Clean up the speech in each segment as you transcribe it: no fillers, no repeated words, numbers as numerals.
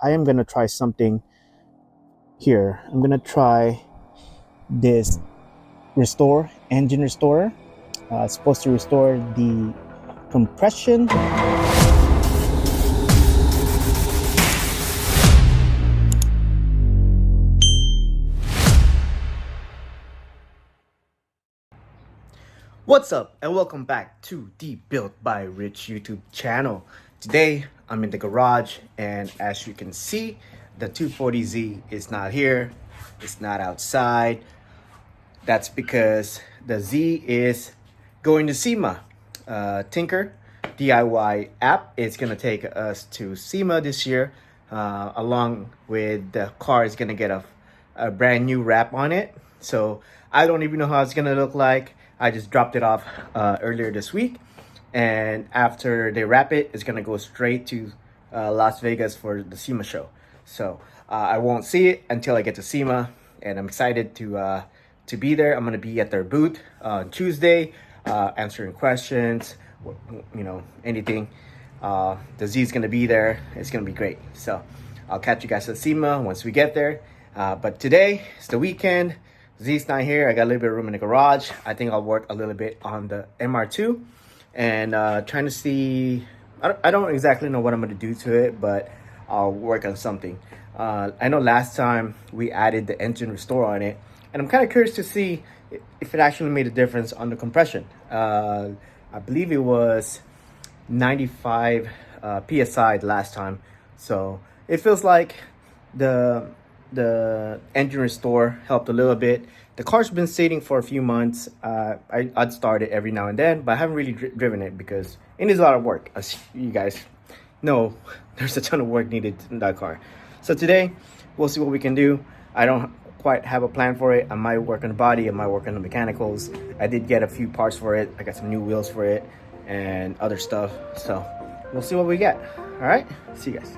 I am gonna try something here. I'm gonna try this engine restorer. It's supposed to restore the compression. What's up and welcome back to the Built by Rich YouTube channel. Today I'm in the garage and as you can see the 240Z is not here. It's not outside. That's because the Z is going to Sema. Tinker DIY app is gonna take us to Sema this year. Along with the car is gonna get a brand new wrap on it. So I don't even know how it's gonna look like. I just dropped it off earlier this week, and after they wrap it, it's gonna go straight to Las Vegas for the SEMA show. So I won't see it until I get to SEMA, and I'm excited to be there. I'm gonna be at their booth on Tuesday, answering questions, anything. The Z is gonna be there. It's gonna be great. So I'll catch you guys at SEMA once we get there. But today it's the weekend. Z's not here. I got a little bit of room in the garage. I think I'll work a little bit on the MR2 and trying to see. I don't exactly know what I'm going to do to it, but I'll work on something. I know last time we added the engine restore on it, and I'm kind of curious to see if it actually made a difference on the compression. I believe it was 95 psi last time, so it feels like the engine restore helped a little bit. The car's been sitting for a few months. I'd start it every now and then, but I haven't really driven it because it needs a lot of work. As you guys know, there's a ton of work needed in that car. So today, we'll see what we can do. I don't quite have a plan for it. I might work on the body, I might work on the mechanicals. I did get a few parts for it. I got some new wheels for it and other stuff. So we'll see what we get. All right, see you guys.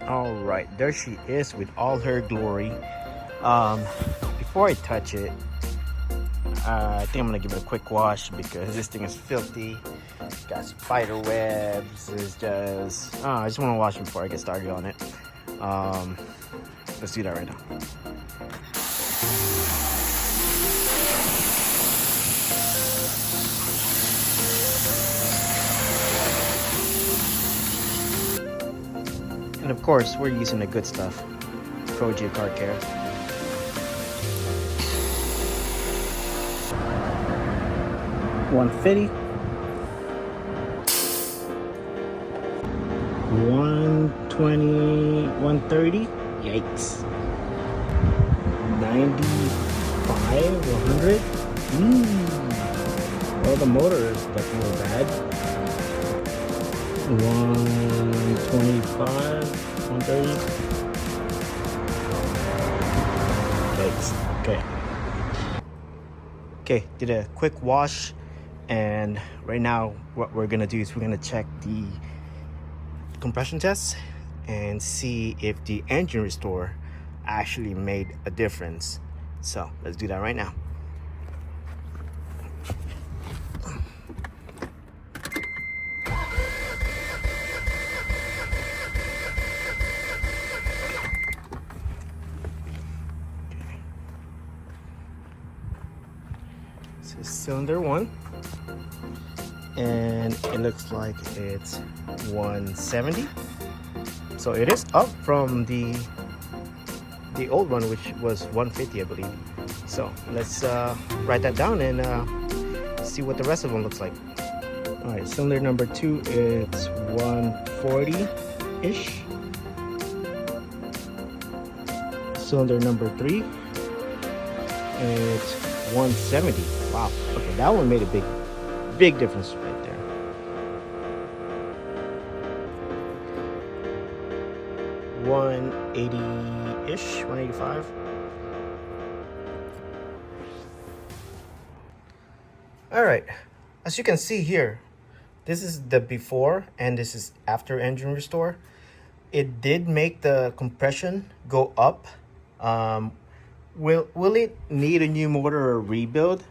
All right, there she is with all her glory. Before I touch it, I think I'm gonna give it a quick wash because this thing is filthy. It's got spider webs. It's just, I just want to wash it before I get started on it. Let's do that right now. And of course, we're using the good stuff. Pro G Car Care. $150. 120, 130. Yikes. 95, 100. Well, the motor is definitely bad. 125, 130. Yikes. Okay, did a quick wash, and right now what we're gonna do is we're gonna check the compression test and see if the engine restore actually made a difference. So let's do that right now. This is cylinder 1, and it looks like it's 170. So it is up from the old one, which was 150, I believe. So let's write that down and see what the rest of them looks like. All right, cylinder number 2, it's 140-ish. Cylinder number 3, it's 170. Wow. Okay, that one made a big difference right there. 180-ish, 185. All right, as you can see here, this is the before and this is after engine restore. It did make the compression go up. Will it need a new motor or rebuild?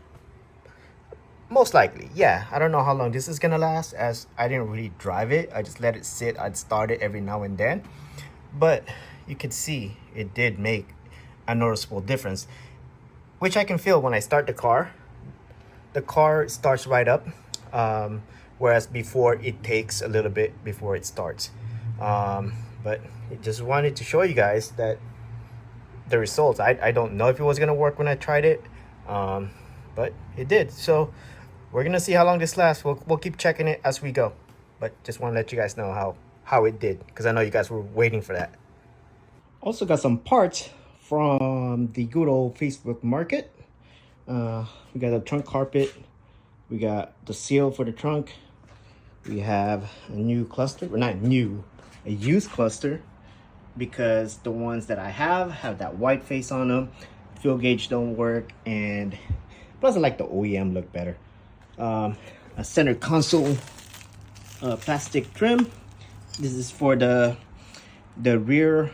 Most likely, yeah. I don't know how long this is gonna last, as I didn't really drive it. I just let it sit. I'd start it every now and then. But you can see it did make a noticeable difference, which I can feel when I start the car. The car starts right up, whereas before it takes a little bit before it starts. But I just wanted to show you guys that the results. I don't know if it was gonna work when I tried it, but it did. So we're gonna see how long this lasts. We'll keep checking it as we go. But just want to let you guys know how it did, because I know you guys were waiting for that. Also got some parts from the good old Facebook Market. We got a trunk carpet. We got the seal for the trunk. We have a new cluster. Well, not new, a used cluster, because the ones that I have that white face on them. Fuel gauge don't work, and plus I like the OEM look better. A center console plastic trim. This is for the rear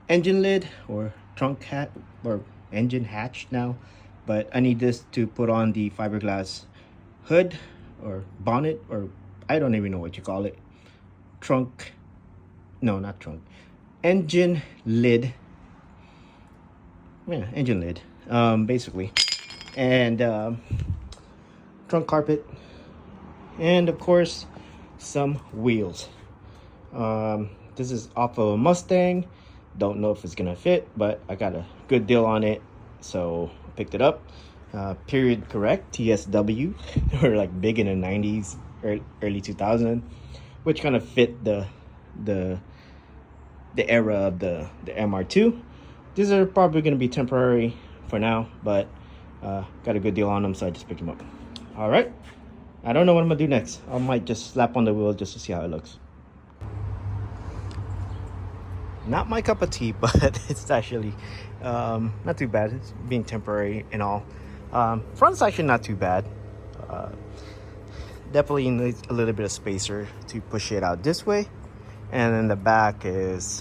engine lid, or trunk hat, or engine hatch now. But I need this to put on the fiberglass hood or bonnet, or I don't even know what you call it. Trunk, no, not trunk. Engine lid. Yeah, engine lid, basically. And trunk carpet. And of course, some wheels. This is off of a Mustang. Don't know if it's gonna fit, but I got a good deal on it, so I picked it up. Period correct, TSW. They were like big in the 90s, early 2000, which kind of fit the era of the MR2. These are probably gonna be temporary for now, but got a good deal on them, so I just picked them up. All right, I don't know what I'm gonna do next. I might just slap on the wheel just to see how it looks. Not my cup of tea, but it's actually not too bad. It's being temporary and all. Front's actually not too bad. Definitely needs a little bit of spacer to push it out this way. And then the back is,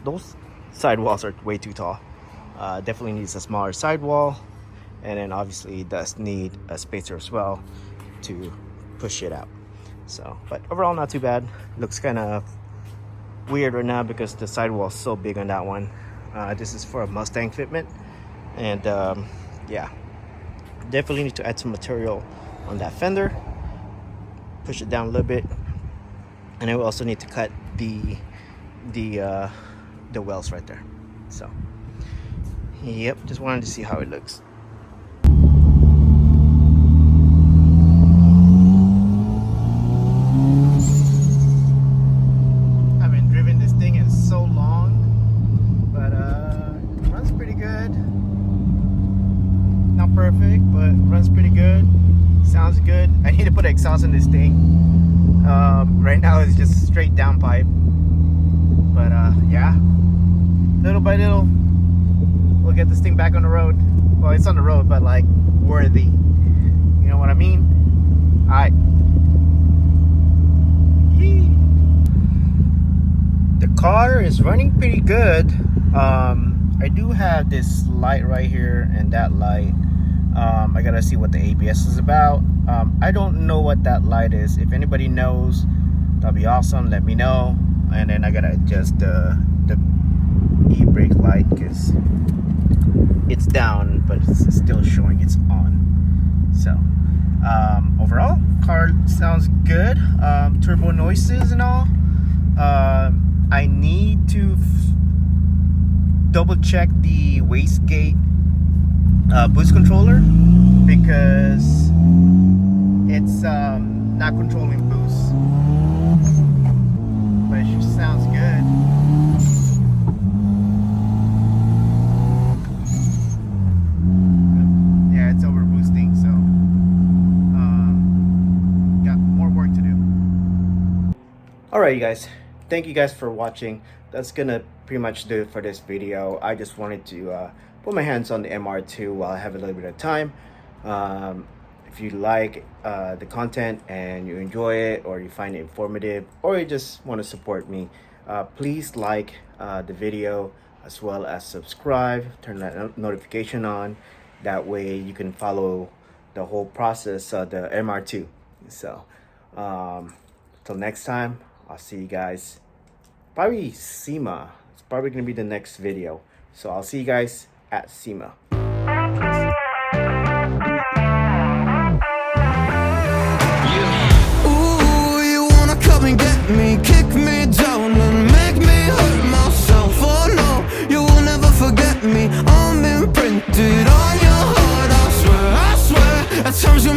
those sidewalls are way too tall. Definitely needs a smaller sidewall. And then obviously it does need a spacer as well to push it out. So, but overall not too bad. Looks kind of weird right now because the sidewall is so big on that one. This is for a Mustang fitment, and yeah, definitely need to add some material on that fender, push it down a little bit, and I will also need to cut the wells right there. So yep, just wanted to see how it looks. Perfect, but runs pretty good. Sounds good. I need to put exhaust in this thing. Right now it's just straight downpipe, but yeah, little by little we'll get this thing back on the road. Well, it's on the road, but like worthy, you know what I mean? All right. Yee. The car is running pretty good. I do have this light right here and that light. I gotta see what the ABS is about. I don't know what that light is. If anybody knows, that'll be awesome. Let me know. And then I gotta adjust the e-brake light because it's down, but it's still showing it's on. So overall, car sounds good. Turbo noises and all. I need to double check the wastegate boost controller, because it's not controlling boost, but it sure sounds good. Yeah, it's over boosting, so got more work to do. All right, you guys, thank you guys for watching. That's gonna pretty much do it for this video. I just wanted to put my hands on the MR2 while I have a little bit of time. If you like the content and you enjoy it, or you find it informative, or you just want to support me, please like the video, as well as subscribe, turn that notification on. That way you can follow the whole process of the MR2. So till next time, I'll see you guys. Probably Sema. It's probably gonna be the next video. So I'll see you guys at Sema. Ooh, you wanna come and get me, kick me down and make me hurt myself. Oh no, you will never forget me. I'm imprinted on your heart, I swear, I swear. At times you